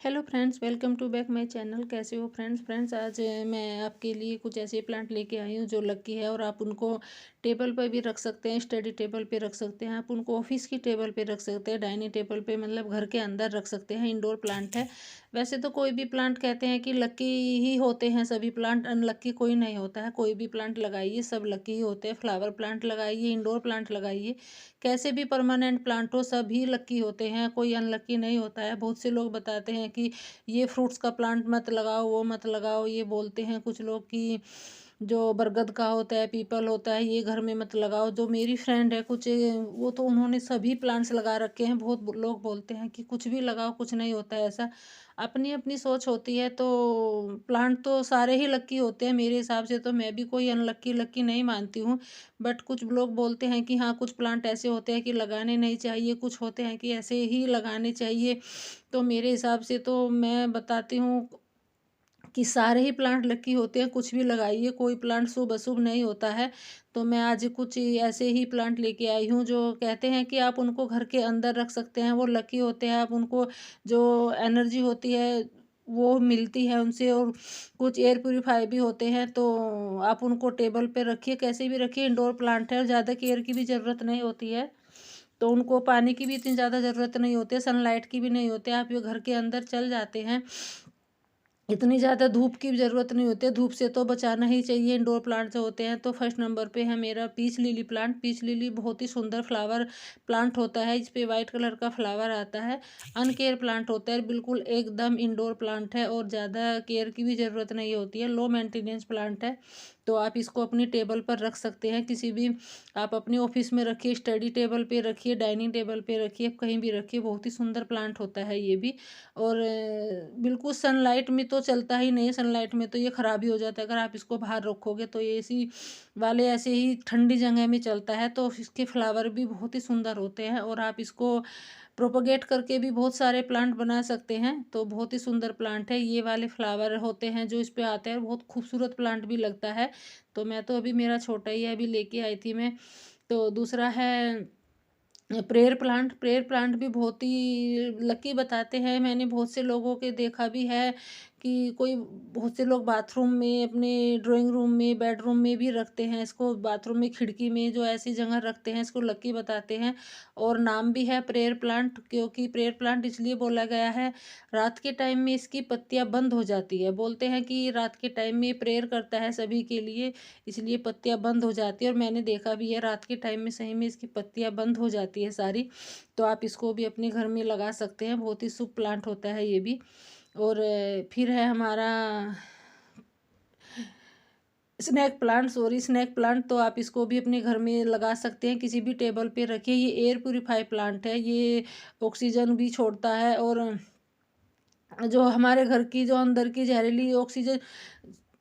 Hello friends, welcome to back my channel. कैसे हो friends? आज मैं आपके लिए कुछ ऐसे प्लांट लेके आई हूँ जो लकी है और आप उनको टेबल पर भी रख सकते हैं, स्टडी टेबल पे रख सकते हैं, आप उनको ऑफिस की टेबल पे रख सकते हैं, डाइनिंग टेबल पे, मतलब घर के अंदर रख सकते हैं। इंडोर प्लांट है। वैसे तो कोई भी प्लांट कहते हैं कि लकी ही होते हैं, सभी प्लांट अनलक्की कोई नहीं होता है। कोई भी प्लांट लगाइए, सब लकी ही होते हैं। फ्लावर प्लांट लगाइए, इंडोर प्लांट लगाइए, कैसे भी परमानेंट प्लांट हो, सभी लकी होते हैं, कोई अनलकी नहीं होता है। बहुत से लोग बताते हैं कि ये फ्रूट्स का प्लांट मत लगाओ, वो मत लगाओ, ये बोलते हैं कुछ लोग कि जो बरगद का होता है, पीपल होता है, ये घर में मत लगाओ। जो मेरी फ्रेंड है कुछ, वो तो उन्होंने सभी प्लांट्स लगा रखे हैं। बहुत लोग बोलते हैं कि कुछ भी लगाओ, कुछ नहीं होता है ऐसा। अपनी अपनी सोच होती है। तो प्लांट तो सारे ही लकी होते हैं मेरे हिसाब से, तो मैं भी कोई अनलक्की लक्की नहीं मानती हूँ। बट कुछ लोग बोलते हैं कि हाँ, कुछ प्लांट ऐसे होते हैं कि लगाने नहीं चाहिए, कुछ होते हैं कि ऐसे ही लगाने चाहिए। तो मेरे हिसाब से तो मैं बताती हूँ कि सारे ही प्लांट लकी होते हैं, कुछ भी लगाइए, कोई प्लांट शुभ अशुभ नहीं होता है। तो मैं आज कुछ ऐसे ही प्लांट लेके आई हूँ जो कहते हैं कि आप उनको घर के अंदर रख सकते हैं, वो लकी होते हैं। आप उनको जो एनर्जी होती है वो मिलती है उनसे, और कुछ एयर प्यूरीफाई भी होते हैं। तो आप उनको टेबल पे रखिए, कैसे भी रखिए। इंडोर प्लांट है और ज़्यादा केयर की भी ज़रूरत नहीं होती है। तो उनको पानी की भी इतनी ज़्यादा ज़रूरत नहीं होती है, सनलाइट की भी नहीं होती है। आप ये घर के अंदर चल जाते हैं। इतनी ज़्यादा धूप की ज़रूरत नहीं होती है, धूप से तो बचाना ही चाहिए। इंडोर प्लांट जो होते हैं, तो फर्स्ट नंबर पे है मेरा peach lily plant. Peach lily बहुत ही सुंदर फ्लावर प्लांट होता है, इस पे वाइट कलर का फ्लावर आता है। अनकेयर प्लांट होता है, बिल्कुल एकदम इंडोर प्लांट है और ज़्यादा केयर की भी ज़रूरत नहीं होती है। लो मेंटेनेंस प्लांट है। तो आप इसको अपनी टेबल पर रख सकते हैं, किसी भी, आप अपनी ऑफिस में रखिए, स्टडी टेबल पे रखिए, डाइनिंग टेबल पे रखिए, कहीं भी रखिए। बहुत ही सुंदर प्लांट होता है ये भी। और बिल्कुल सनलाइट में तो चलता ही नहीं है, सनलाइट में तो ये ख़राब ही हो जाता है। अगर आप इसको बाहर रखोगे तो ये एसी वाले ऐसे ही ठंडी जगह में चलता है। तो इसके फ्लावर भी बहुत ही सुंदर होते हैं और आप इसको प्रोपोगेट करके भी बहुत सारे प्लांट बना सकते हैं। तो बहुत ही सुंदर प्लांट है। ये वाले फ्लावर होते हैं जो इस पे आते हैं, बहुत खूबसूरत प्लांट भी लगता है। तो मैं तो अभी, मेरा छोटा ही है, अभी लेके आई थी मैं। तो दूसरा है प्रेयर प्लांट। प्रेयर प्लांट भी बहुत ही लकी बताते हैं। मैंने बहुत से लोगों के देखा भी है कि कोई, बहुत से लोग बाथरूम में, अपने ड्राइंग रूम में, बेडरूम में भी रखते हैं इसको। बाथरूम में, खिड़की में, जो ऐसी जगह रखते हैं, इसको लकी बताते हैं। और नाम भी है प्रेयर प्लांट, क्योंकि प्रेयर प्लांट इसलिए बोला गया है, रात के टाइम में इसकी पत्तियां बंद हो जाती है। बोलते हैं कि रात के टाइम में प्रेयर करता है सभी के लिए, इसलिए पत्तियां बंद हो जाती है। और मैंने देखा भी है, रात के टाइम में सही में इसकी पत्तियां बंद हो जाती है सारी। तो आप इसको भी अपने घर में लगा सकते हैं, बहुत ही शुभ प्लांट होता है ये भी। और फिर है हमारा snake plant, sorry, snake plant. तो आप इसको भी अपने घर में लगा सकते हैं, किसी भी टेबल पे रखिए। ये एयर प्यूरीफाई प्लांट है, ये ऑक्सीजन भी छोड़ता है। और जो हमारे घर की, जो अंदर की जहरीली ऑक्सीजन,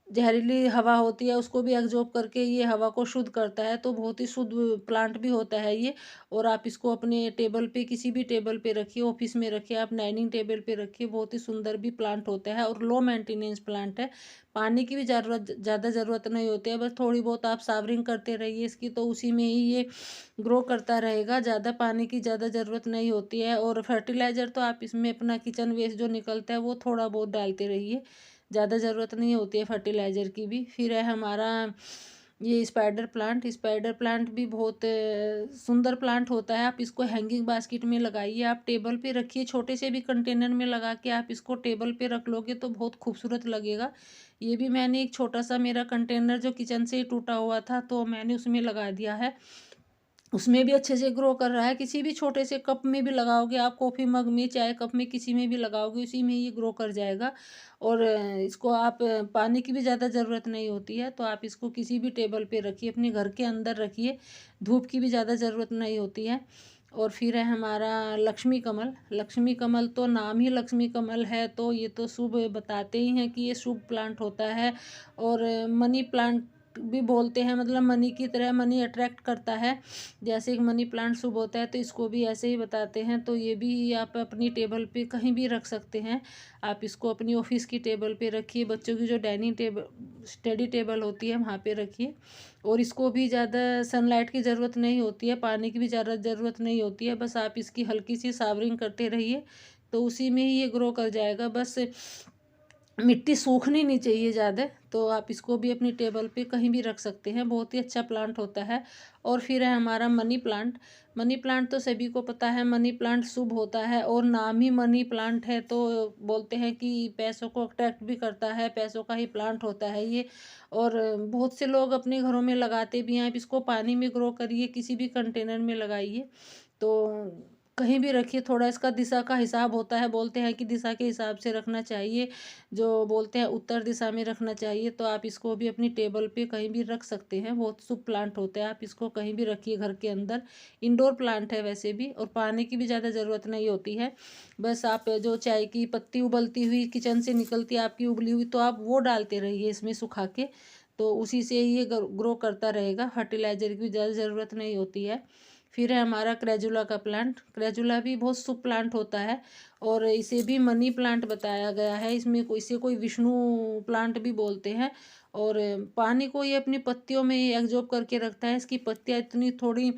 जहरीली हवा होती है, उसको भी एब्जॉर्ब करके ये हवा को शुद्ध करता है। तो बहुत ही शुद्ध प्लांट भी होता है ये। और आप इसको अपने टेबल पे, किसी भी टेबल पे रखिए, ऑफिस में रखिए, आप डाइनिंग टेबल पे रखिए। बहुत ही सुंदर भी प्लांट होता है और लो मेंटेनेंस प्लांट है। पानी की भी ज़्यादा ज़रूरत नहीं होती है, बस थोड़ी बहुत आप सावरिंग करते रहिए इसकी, तो उसी में ही ये ग्रो करता रहेगा। ज़्यादा पानी की ज़्यादा ज़रूरत नहीं होती है। और फर्टिलाइज़र तो आप इसमें अपना किचन वेस्ट जो निकलता है वो थोड़ा बहुत डालते रहिए, ज़्यादा ज़रूरत नहीं होती है फर्टिलाइज़र की भी। फिर है हमारा ये स्पाइडर प्लांट। स्पाइडर प्लांट भी बहुत सुंदर प्लांट होता है। आप इसको हैंगिंग बास्केट में लगाइए, आप टेबल पे रखिए, छोटे से भी कंटेनर में लगा के आप इसको टेबल पे रख लोगे तो बहुत खूबसूरत लगेगा। ये भी मैंने एक छोटा सा, मेरा कंटेनर जो किचन से ही टूटा हुआ था, तो मैंने उसमें लगा दिया है। उसमें भी अच्छे से ग्रो कर रहा है। किसी भी छोटे से कप में भी लगाओगे आप, कॉफ़ी मग में, चाय कप में, किसी में भी लगाओगे, उसी में ये ग्रो कर जाएगा। और इसको आप पानी की भी ज़्यादा ज़रूरत नहीं होती है। तो आप इसको किसी भी टेबल पे रखिए, अपने घर के अंदर रखिए, धूप की भी ज़्यादा ज़रूरत नहीं होती है। और फिर है हमारा लक्ष्मी कमल। लक्ष्मी कमल तो नाम ही लक्ष्मी कमल है, तो ये तो शुभ बताते ही हैं कि ये शुभ प्लांट होता है। और मनी प्लांट भी बोलते हैं, मतलब मनी की तरह, मनी अट्रैक्ट करता है। जैसे कि मनी प्लांट शुभ होता है, तो इसको भी ऐसे ही बताते हैं। तो ये भी आप अपनी टेबल पे कहीं भी रख सकते हैं। आप इसको अपनी ऑफिस की टेबल पे रखिए, बच्चों की जो डाइनिंग टेबल, स्टडी टेबल होती है, वहाँ पे रखिए। और इसको भी ज़्यादा सनलाइट की ज़रूरत नहीं होती है, पानी की भी ज़्यादा ज़रूरत नहीं होती है, बस आप इसकी हल्की सी सावरिंग करते रहिए, तो उसी में ही ये ग्रो कर जाएगा। बस मिट्टी सूखनी नहीं चाहिए ज़्यादा। तो आप इसको भी अपनी टेबल पे कहीं भी रख सकते हैं, बहुत ही अच्छा प्लांट होता है। और फिर है हमारा मनी प्लांट। मनी प्लांट तो सभी को पता है, मनी प्लांट शुभ होता है और नाम ही मनी प्लांट है, तो बोलते हैं कि पैसों को अट्रैक्ट भी करता है, पैसों का ही प्लांट होता है ये। और बहुत से लोग अपने घरों में लगाते भी हैं। आप इसको पानी में ग्रो करिए, किसी भी कंटेनर में लगाइए, तो कहीं भी रखिए। थोड़ा इसका दिशा का हिसाब होता है, बोलते हैं कि दिशा के हिसाब से रखना चाहिए, जो बोलते हैं उत्तर दिशा में रखना चाहिए। तो आप इसको भी अपनी टेबल पे कहीं भी रख सकते हैं, बहुत शुभ प्लांट होता है। आप इसको कहीं भी रखिए घर के अंदर। इंडोर प्लांट है वैसे भी, और पानी की भी ज़्यादा ज़रूरत नहीं होती है। बस आप जो चाय की पत्ती उबलती हुई किचन से निकलती है आपकी उबली हुई, तो आप वो डालते रहिए इसमें सुखा के, तो उसी से ये ग्रो करता रहेगा। फर्टिलाइजर की भी ज़्यादा ज़रूरत नहीं होती है। फिर है हमारा क्रेजुला का प्लांट। क्रेजुला भी बहुत शुभ प्लांट होता है, और इसे भी मनी प्लांट बताया गया है। इसमें इसे कोई विष्णु प्लांट भी बोलते हैं। और पानी को ये अपनी पत्तियों में एब्जॉर्ब करके रखता है। इसकी पत्तियाँ इतनी थोड़ी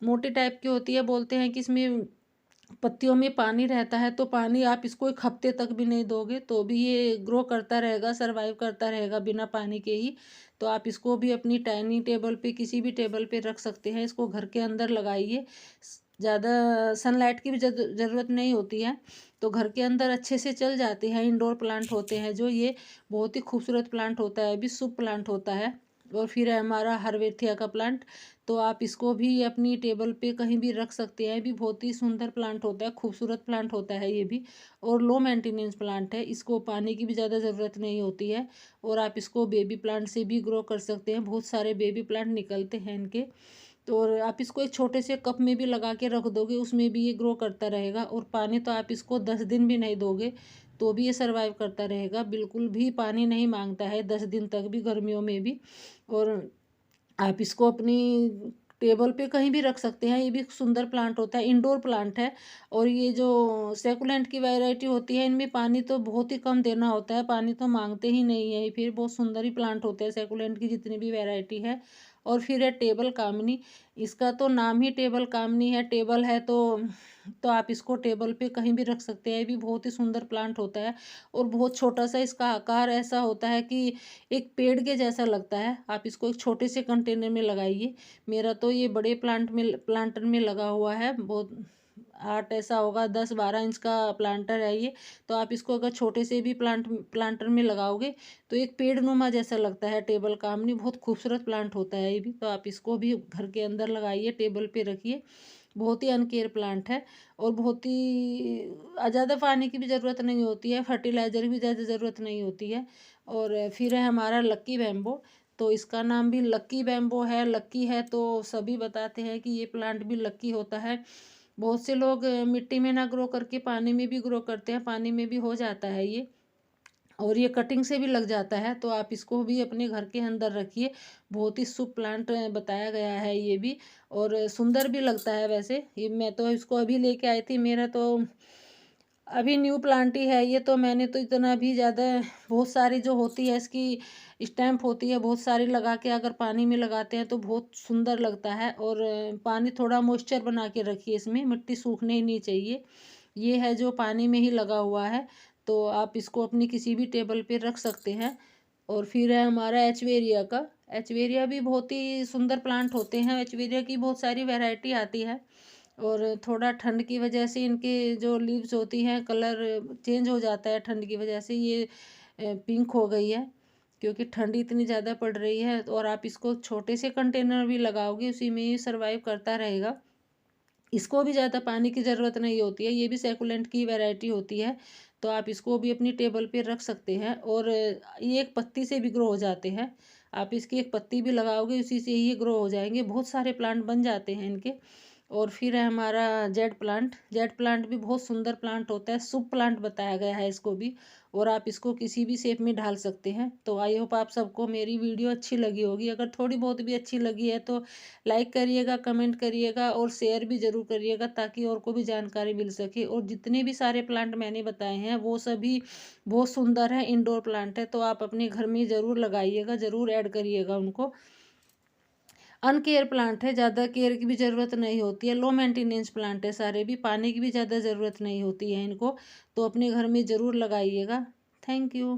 मोटी टाइप की होती है, बोलते हैं कि इसमें पत्तियों में पानी रहता है, तो पानी आप इसको 1 हफ्ते तक भी नहीं दोगे तो भी ये ग्रो करता रहेगा, सरवाइव करता रहेगा बिना पानी के ही। तो आप इसको भी अपनी डाइनिंग टेबल पे, किसी भी टेबल पे रख सकते हैं। इसको घर के अंदर लगाइए। ज़्यादा सनलाइट की भी ज़रूरत नहीं होती है, तो घर के अंदर अच्छे से चल जाते हैं। इंडोर प्लांट होते हैं जो ये, बहुत ही खूबसूरत प्लांट होता है, भी शुभ प्लांट होता है। और फिर है हमारा हरवेथिया का प्लांट। तो आप इसको भी अपनी टेबल पे कहीं भी रख सकते हैं। भी बहुत ही सुंदर प्लांट होता है, खूबसूरत प्लांट होता है ये भी, और लो मेंटेनेंस प्लांट है। इसको पानी की भी ज़्यादा ज़रूरत नहीं होती है, और आप इसको बेबी प्लांट से भी ग्रो कर सकते हैं। बहुत सारे बेबी प्लांट निकलते हैं इनके। तो और आप इसको एक छोटे से कप में भी लगा के रख दोगे, उसमें भी ये ग्रो करता रहेगा। और पानी तो आप इसको 10 दिन भी नहीं दोगे तो भी ये सर्वाइव करता रहेगा, बिल्कुल भी पानी नहीं मांगता है 10 दिन तक भी, गर्मियों में भी। और आप इसको अपनी टेबल पे कहीं भी रख सकते हैं। ये भी सुंदर प्लांट होता है, इंडोर प्लांट है। और ये जो सेकुलेंट की वैरायटी होती है, इनमें पानी तो बहुत ही कम देना होता है, पानी तो मांगते ही नहीं है। ये फिर बहुत सुंदर ही प्लांट होते हैं सेकुलेंट की जितनी भी वैरायटी है। और फिर है टेबल कामनी। इसका तो नाम ही टेबल कामनी है, टेबल है तो आप इसको टेबल पे कहीं भी रख सकते हैं। ये भी बहुत ही सुंदर प्लांट होता है, और बहुत छोटा सा इसका आकार ऐसा होता है कि एक पेड़ के जैसा लगता है। आप इसको एक छोटे से कंटेनर में लगाइए। मेरा तो ये बड़े प्लांटर में लगा हुआ है, बहुत 8 ऐसा होगा, 10-12 इंच का प्लांटर है ये। तो आप इसको अगर छोटे से भी प्लांटर में लगाओगे तो एक पेड़ नुमा जैसा लगता है। टेबल कामनी बहुत खूबसूरत प्लांट होता है ये भी, तो आप इसको भी घर के अंदर लगाइए, टेबल पे रखिए। बहुत ही अनकेयर प्लांट है, और बहुत ही ज़्यादा पानी की भी ज़रूरत नहीं होती है, फर्टिलाइज़र की भी ज़्यादा ज़रूरत नहीं होती है। और फिर है हमारा लक्की बैम्बो। तो इसका नाम भी लक्की बैम्बो है, लक्की है तो सभी बताते हैं कि ये प्लांट भी लक्की होता है। बहुत से लोग मिट्टी में ना ग्रो करके पानी में भी ग्रो करते हैं, पानी में भी हो जाता है ये। और ये कटिंग से भी लग जाता है, तो आप इसको भी अपने घर के अंदर रखिए। बहुत ही शुभ प्लांट बताया गया है ये भी, और सुंदर भी लगता है वैसे। ये मैं तो इसको अभी लेके आई थी, मेरा तो अभी न्यू प्लांट ही है ये। तो मैंने तो इतना भी ज़्यादा, बहुत सारी जो होती है इसकी स्टैम्प होती है, बहुत सारी लगा के अगर पानी में लगाते हैं तो बहुत सुंदर लगता है। और पानी थोड़ा मॉइस्चर बना के रखिए, इसमें मिट्टी सूखने ही नहीं चाहिए। ये है जो पानी में ही लगा हुआ है, तो आप इसको अपनी किसी भी टेबल पे रख सकते हैं। और फिर है हमारा एचवेरिया का। एचवेरिया भी बहुत ही सुंदर प्लांट होते हैं। एचवेरिया की बहुत सारी वैरायटी आती है, और थोड़ा ठंड की वजह से इनके जो लीव्स होती हैं कलर चेंज हो जाता है। ठंड की वजह से ये पिंक हो गई है, क्योंकि ठंड इतनी ज़्यादा पड़ रही है। और आप इसको छोटे से कंटेनर भी लगाओगे, उसी में ही सर्वाइव करता रहेगा। इसको भी ज़्यादा पानी की ज़रूरत नहीं होती है, ये भी सेकुलेंट की वैरायटी होती है। तो आप इसको भी अपनी टेबल पे रख सकते हैं, और ये एक पत्ती से भी ग्रो हो जाते हैं। आप इसकी एक पत्ती भी लगाओगे, उसी से ही ग्रो हो जाएंगे, बहुत सारे प्लांट बन जाते हैं इनके। और फिर है हमारा जेड प्लांट। जेड प्लांट भी बहुत सुंदर प्लांट होता है, शुभ प्लांट बताया गया है इसको भी। और आप इसको किसी भी शेप में ढाल सकते हैं। तो आई होप आप सबको मेरी वीडियो अच्छी लगी होगी। अगर थोड़ी बहुत भी अच्छी लगी है तो लाइक करिएगा, कमेंट करिएगा, और शेयर भी ज़रूर करिएगा, ताकि और को भी जानकारी मिल सके। और जितने भी सारे प्लांट मैंने बताए हैं वो सभी बहुत सुंदर है, इंडोर प्लांट है, तो आप अपने घर में ज़रूर लगाइएगा, ज़रूर ऐड करिएगा उनको। अनकेयर प्लांट है, ज़्यादा केयर की भी ज़रूरत नहीं होती है, लो मेंटेनेंस प्लांट है सारे भी, पानी की भी ज़्यादा ज़रूरत नहीं होती है इनको। तो अपने घर में ज़रूर लगाइएगा। Thank you.